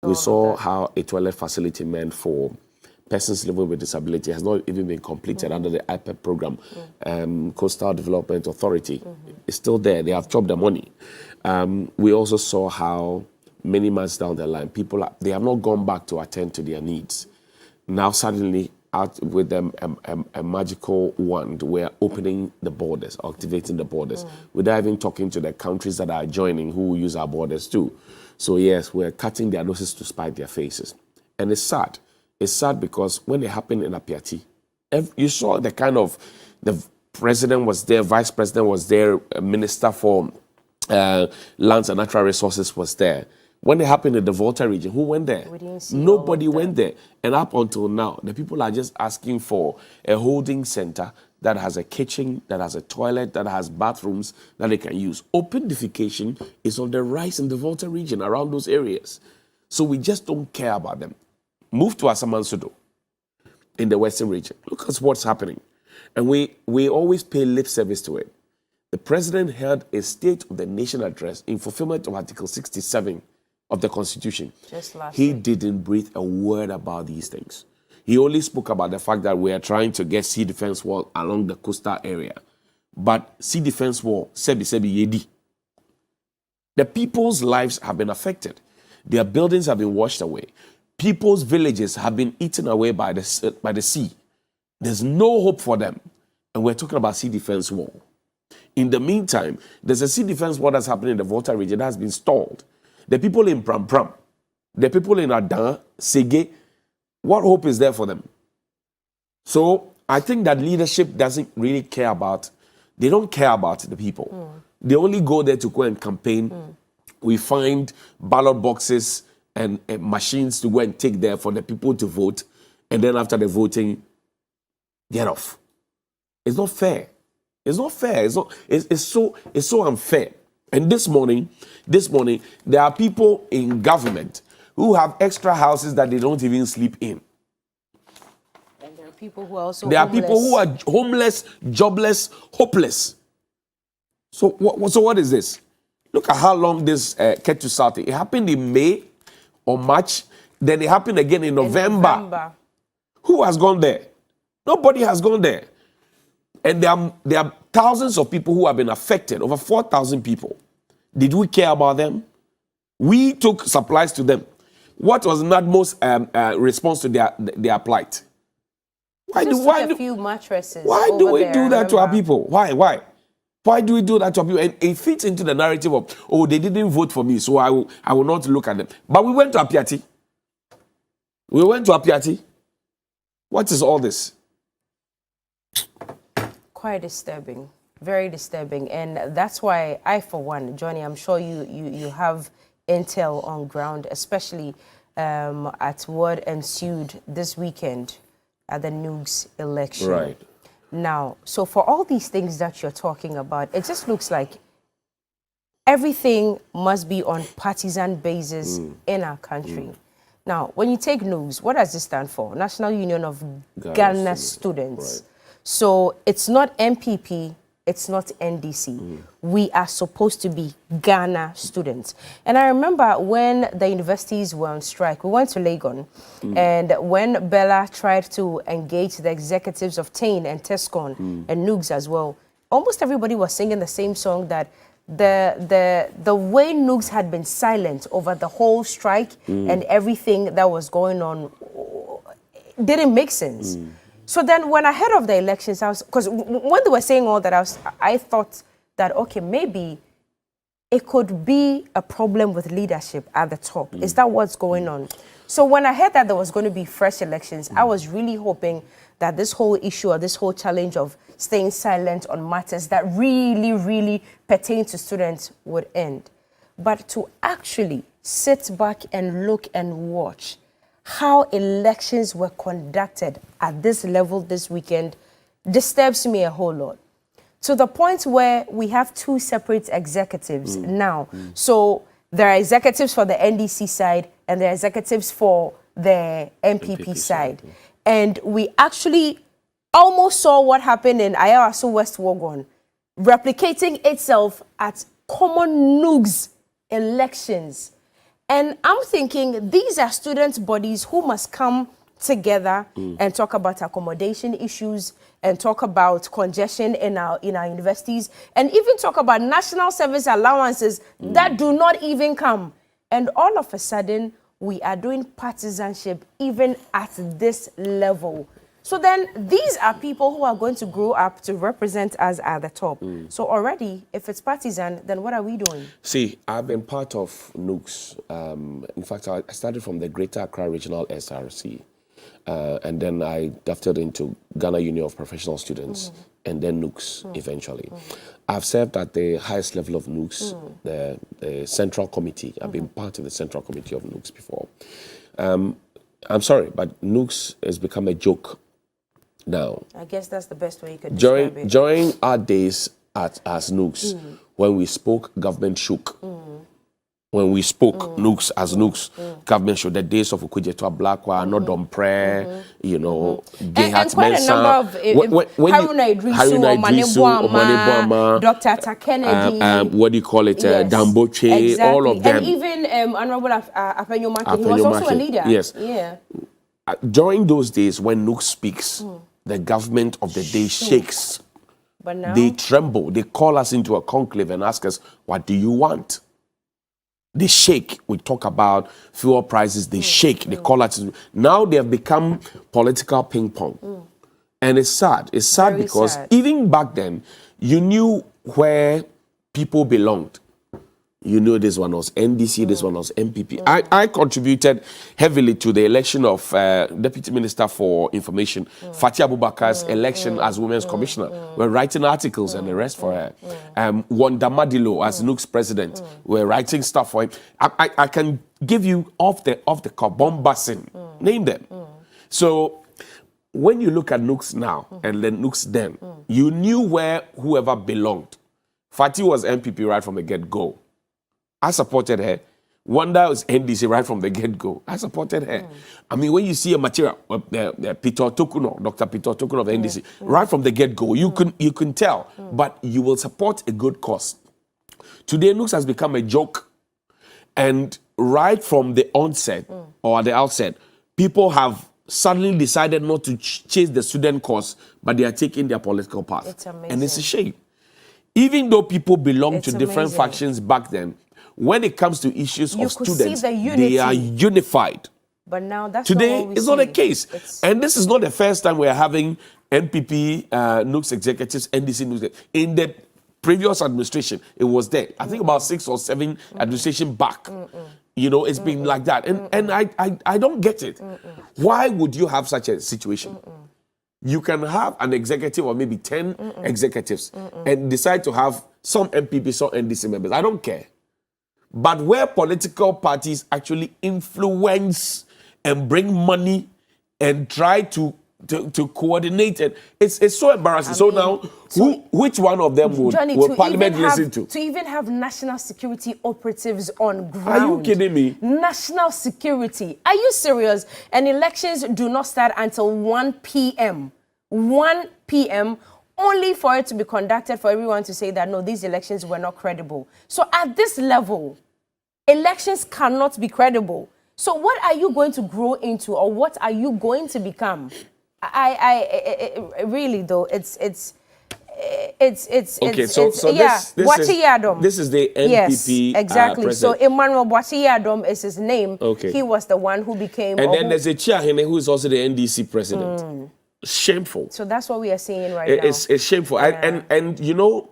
We saw how a toilet facility meant for persons living with disability has not even been completed under the IPEP program. Coastal Development Authority is still there. They have chopped the money. We also saw how many months down the line, they have not gone back to attend to their needs. Now suddenly, out with them a magical wand, we're opening the borders, activating the borders, without even talking to the countries that are joining who use our borders too. So yes, we're cutting their noses to spite their faces. And it's sad. It's sad because when it happened in Apiati, you saw the president was there, vice president was there, minister for lands and natural resources was there. When it happened in the Volta region, who went there? We didn't see Nobody went there. And up until now, the people are just asking for a holding center that has a kitchen, that has a toilet, that has bathrooms that they can use. Open defecation is on the rise in the Volta region, around those areas. So we just don't care about them. Move to Asamansodo in the Western region. Look at what's happening. And we always pay lip service to it. The president held a State of the Nation address in fulfillment of Article 67 of the Constitution. He didn't breathe a word about these things. He only spoke about the fact that we are trying to get sea defense wall along the coastal area. But sea defense wall, sebi yedi. The people's lives have been affected. Their buildings have been washed away. People's villages have been eaten away by the sea. There's no hope for them. And we're talking about sea defense wall. In the meantime, there's a sea defense wall that's happening in the Volta region that has been stalled. The people in Pram Pram, the people in Adan, Sege, what hope is there for them? So I think that leadership doesn't really care about, they don't care about the people. They only go there to go and campaign. We find ballot boxes and machines to go and take there for the people to vote. And then after the voting, get off. It's not fair. It's not fair. It's so unfair. And this morning, there are people in government who have extra houses that they don't even sleep in. And there are people who are also There are people who are homeless, jobless, hopeless. So what is this? Look at how long this Ketu started. It happened in May or March. Then it happened again in November. Who has gone there? Nobody has gone there. And there are thousands of people who have been affected, over 4,000 people. Did we care about them? We took supplies to them. What was NADMO's response to their plight? Why a few mattresses. Why do we do that to our people? Why? Why do we do that to our people? And it fits into the narrative of, oh, they didn't vote for me, so I will not look at them. But we went to Apiati. What is all this? Quite disturbing, very disturbing. And that's why I, for one, Johnny, I'm sure you have intel on ground, especially at what ensued this weekend at the NUGS election. Right. Now, so for all these things that you're talking about, it just looks like everything must be on partisan basis in our country. Now, when you take NUGS, what does this stand for? National Union of Ghana Students. Right. So it's not NPP, it's not NDC. We are supposed to be Ghana students. And I remember when the universities were on strike, we went to Legon. And when Bella tried to engage the executives of TAIN and TESCON and NUGS as well, almost everybody was singing the same song, that the way NUGS had been silent over the whole strike and everything that was going on didn't make sense. So then when ahead of the elections, because when they were saying all that, I thought that, okay, maybe it could be a problem with leadership at the top. Is that what's going on? So when I heard that there was going to be fresh elections, I was really hoping that this whole issue or this whole challenge of staying silent on matters that really, really pertain to students would end. But to actually sit back and look and watch how elections were conducted at this level this weekend disturbs me a whole lot. To the point where we have two separate executives now. So there are executives for the NDC side and there are executives for the NPP side. And we actually almost saw what happened in Ayawaso West Wogon, replicating itself at common NUGS elections. And I'm thinking these are student bodies who must come together and talk about accommodation issues and talk about congestion in our universities and even talk about national service allowances that do not even come. And all of a sudden, we are doing partisanship even at this level. So then these are people who are going to grow up to represent us at the top. So already, if it's partisan, then what are we doing? See, I've been part of NUGS. In fact, I started from the Greater Accra Regional SRC. And then I drafted into Ghana Union of Professional Students and then NUGS eventually. I've served at the highest level of NUGS, the Central Committee. I've been part of the Central Committee of NUGS before. I'm sorry, but NUGS has become a joke now. I guess that's the best way you could describe it. During our days as NUGS, when we spoke, government shook. When we spoke NUGS as NUGS, government showed the days of Okujetua Blackwa, Nodom Prayer, you know, and quite a number of Haruna Idrisu, Omane Dr. Takenedi, what do you call it? Yes, Damboche, exactly. All of them. And even Honorable Apenyomake, he was also a leader. Yes. Yeah. During those days, when NUGS speaks, the government of the day shakes. But now they tremble. They call us into a conclave and ask us, what do you want? They shake. We talk about fuel prices. They shake. They call us. Now they have become political ping pong. And it's sad. It's sad very because sad. Even back then, you knew where people belonged. You know, this one was NDC, this one was NPP. I contributed heavily to the election of Deputy Minister for Information, Fatia Abubakar's election as Women's Commissioner. We're writing articles and the rest for her. Wanda Madilo as NUGS president. We're writing stuff for him. I can give you off the cuff, Bombassin, name them. So when you look at NUGS now and then NUGS then, you knew where whoever belonged. Fati was NPP right from the get-go. I supported her. Wanda was NDC right from the get-go. I supported her. I mean, when you see a material, Peter Tokuno, Dr. Peter Tokuno of NDC, right from the get-go, you can tell, but you will support a good cause. Today, NUGS has become a joke, and right from the onset, or the outset, people have suddenly decided not to chase the student cause, but they are taking their political path. It's amazing. And it's a shame. Even though people belong to different factions back then, when it comes to issues of students, they are unified. But now that's today not it's not the case. And this is not the first time we're having NPP, NUGS executives, NDC NUGS. In the previous administration, it was there. I think about 6 or 7 administration back. You know, it's been like that. And I don't get it. Why would you have such a situation? You can have an executive or maybe 10 executives and decide to have some NPP, some NDC members. I don't care. But where political parties actually influence and bring money and try to coordinate it, it's so embarrassing. So now, which one of them would Johnnie, Parliament listen to? To even have national security operatives on ground. Are you kidding me? National security. Are you serious? And elections do not start until 1 p.m. 1 p.m. only for it to be conducted for everyone to say that, no, these elections were not credible. So at this level, elections cannot be credible. So what are you going to grow into, or what are you going to become? Really though, it's okay. So yeah. This is the NPP. Yes, exactly. President. So Emmanuel Boakye is his name. Okay. He was the one who became. And then there's a Chiahene who is also the NDC president. Shameful. So that's what we are seeing right now. It's shameful. Yeah. And you know,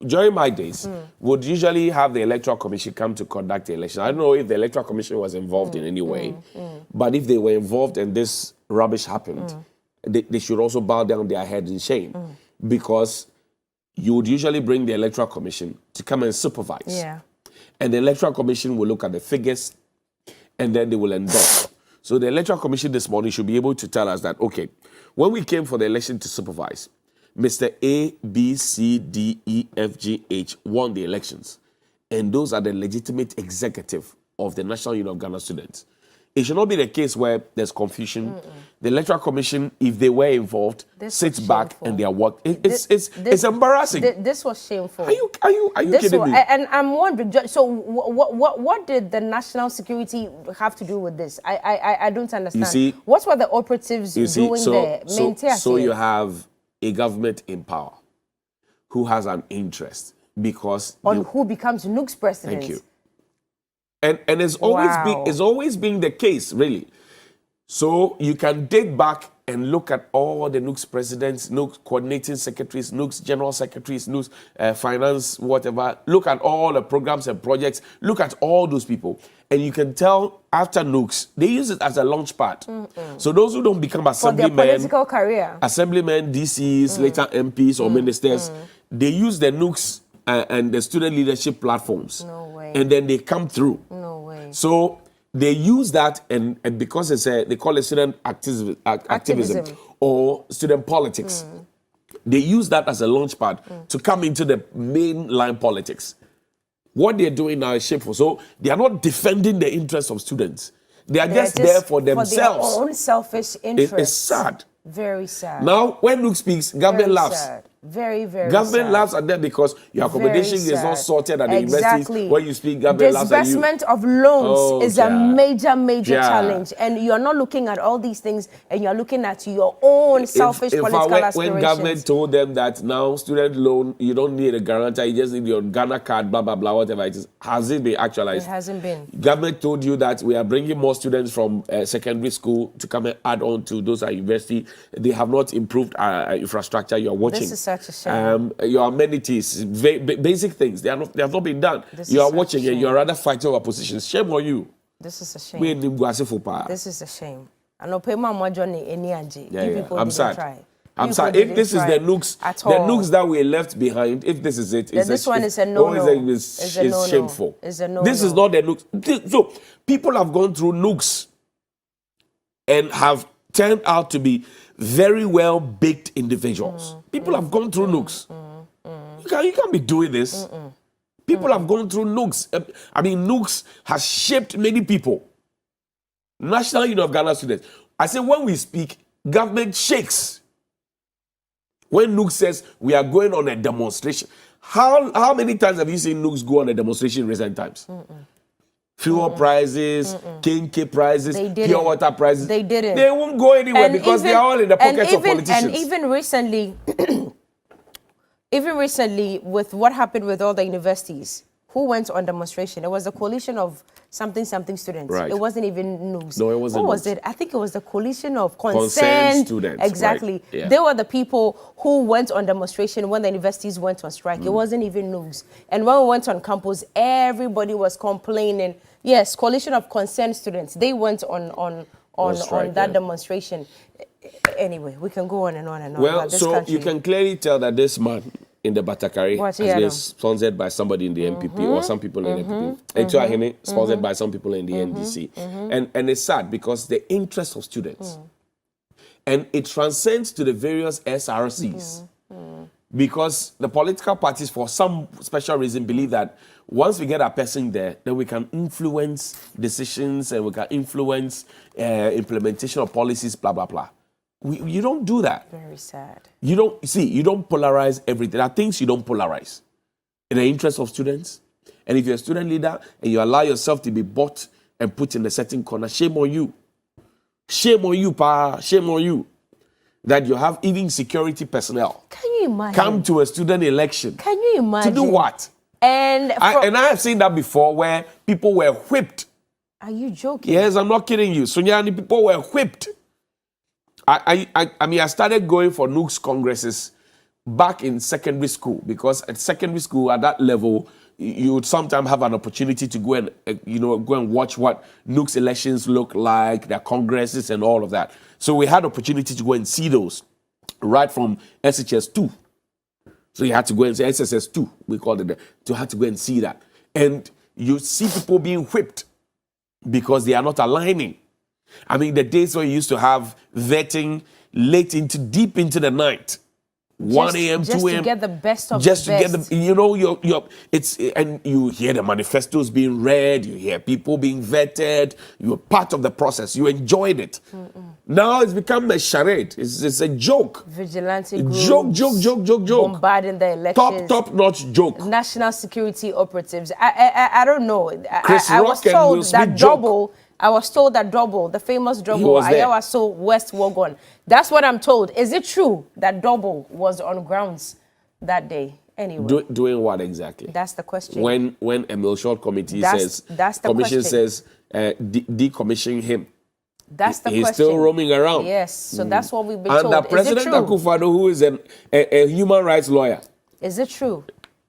during my days, would usually have the Electoral Commission come to conduct the election. I don't know if the Electoral Commission was involved in any way, but if they were involved and this rubbish happened, they should also bow down their head in shame, because you would usually bring the Electoral Commission to come and supervise. Yeah. And the Electoral Commission will look at the figures and then they will endorse. So the Electoral Commission this morning should be able to tell us that, okay, when we came for the election to supervise, Mr. A, B, C, D, E, F, G, H won the elections. And those are the legitimate executive of the National Union of Ghana Students. it should not be the case where there's confusion. The Electoral Commission, if they were involved, sits back and they are work. It's embarrassing. This was shameful. Are you kidding me? And I'm wondering. So what did the national security have to do with this? I don't understand. You see, what were the operatives doing there? So you have a government in power who has an interest because on who becomes NUGS president. Thank you. And it's always been the case, really. So you can dig back and look at all the NUGS presidents, NUGS coordinating secretaries, NUGS general secretaries, NUGS finance, whatever. Look at all the programs and projects. Look at all those people. And you can tell after NUGS, they use it as a launch pad. So those who don't become assemblymen, for their political career, assemblymen, DCs, later MPs or ministers, they use the NUGS and the student leadership platforms. No way. And then they come through. No way. So they use that, and because it's they call it student activism or student politics. They use that as a launch pad to come into the mainline politics. What they're doing now is shameful. So they are not defending the interests of students. They are just there for themselves. For their own selfish interests. It's sad. Very sad. Now, when Luke speaks, government very laughs. Sad. Very, very Government sad. laughs at them because your accommodation is not sorted at the universities. When you speak, government laughs at you. Disbursement of loans is a major challenge. And you're not looking at all these things, and you're looking at your own selfish political aspirations. When government told them that now student loan, you don't need a guarantor, you just need your Ghana card, blah, blah, blah, whatever it is. Has it been actualized? It hasn't been. Government told you that we are bringing more students from secondary school to come and add on to those at university. They have not improved our infrastructure. You're watching. This is such a shame. Your amenities, basic things, they have not been done. You are watching and you are rather fighting over positions. Shame on you. This is a shame. This is a shame. I know Pema Johnnie any I'm sad. I'm sorry. If this is the NUGS that we left behind, if this is it, this one is a no-no. It's shameful. It's a no-no. This is not the NUGS. So people have gone through NUGS and have turned out to be very well-baked individuals. People have gone through NUGS. You can't be doing this. People have gone through NUGS. I mean, NUGS has shaped many people. National Union of Ghana students. I say when we speak, government shakes. When NUGS says we are going on a demonstration. How many times have you seen NUGS go on a demonstration in recent times? Fuel prices, KNK prices, pure water prices. They didn't. They won't go anywhere because they are all in the pockets of politicians. And even recently, with what happened with all the universities, who went on demonstration? It was the coalition of something students. Right. It wasn't even NUGS. No, it wasn't. What was it? I think it was the coalition of concerned students. Exactly. Right. Yeah. They were the people who went on demonstration when the universities went on strike. It wasn't even NUGS. And when we went on campus, everybody was complaining. Yes, coalition of concerned students. They went on that demonstration. Anyway, we can go on and on and on. Well, so you can clearly tell that this man in the Batakari has been sponsored by somebody in the NPP or some people in the NPP. Sponsored by some people in the NDC. And it's sad because the interest of students and it transcends to the various SRCs. Because the political parties, for some special reason, believe that once we get a person there, then we can influence decisions and we can influence implementation of policies, blah, blah, blah. You don't do that. Very sad. You don't polarize everything. There are things you don't polarize. In the interest of students, and if you're a student leader and you allow yourself to be bought and put in a certain corner, shame on you. Shame on you, pa. Shame on you. That you have even security personnel. Can you imagine? Come to a student election. Can you imagine? To do what? And I have seen that before where people were whipped. Are you joking? Yes, I'm not kidding you. Sunyani, people were whipped. I mean, I started going for NUGS congresses back in secondary school because at secondary school, at that level, you would sometimes have an opportunity to go and go and watch what NUGS elections look like, their congresses and all of that. So we had opportunity to go and see those right from SHS 2. So you had to go and say SSS 2, we called it. You had to go and see that. And you see people being whipped because they are not aligning. I mean, the days where you used to have vetting deep into the night. 1 a.m., 2 Just a.m. to get the best of Just the to best. get the, you know, and you hear the manifestos being read, you hear people being vetted, you're part of the process, you enjoyed it. Now it's become a charade, it's a joke. Vigilante groups. Joke. Bombarding the elections. Top-notch joke. National security operatives. I don't know. Chris I was Rock and told Will that Smith joke. Double. I was told that Double, the famous Double, was there. Ayawaso West Wagon. That's what I'm told. Is it true that Double was on grounds that day? Anyway, Doing what exactly? that's the question. When Emil Short committee That's the commission question. says decommission him. That's the He's question. still roaming around. Yes, so that's what we've been And told. that President Is it true? Akufo-Addo, who is a human rights lawyer, Is it true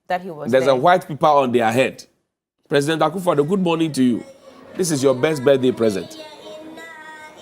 that he was there's there? a white paper on their head. President Akufo-Addo, good morning to you. This is your best birthday present.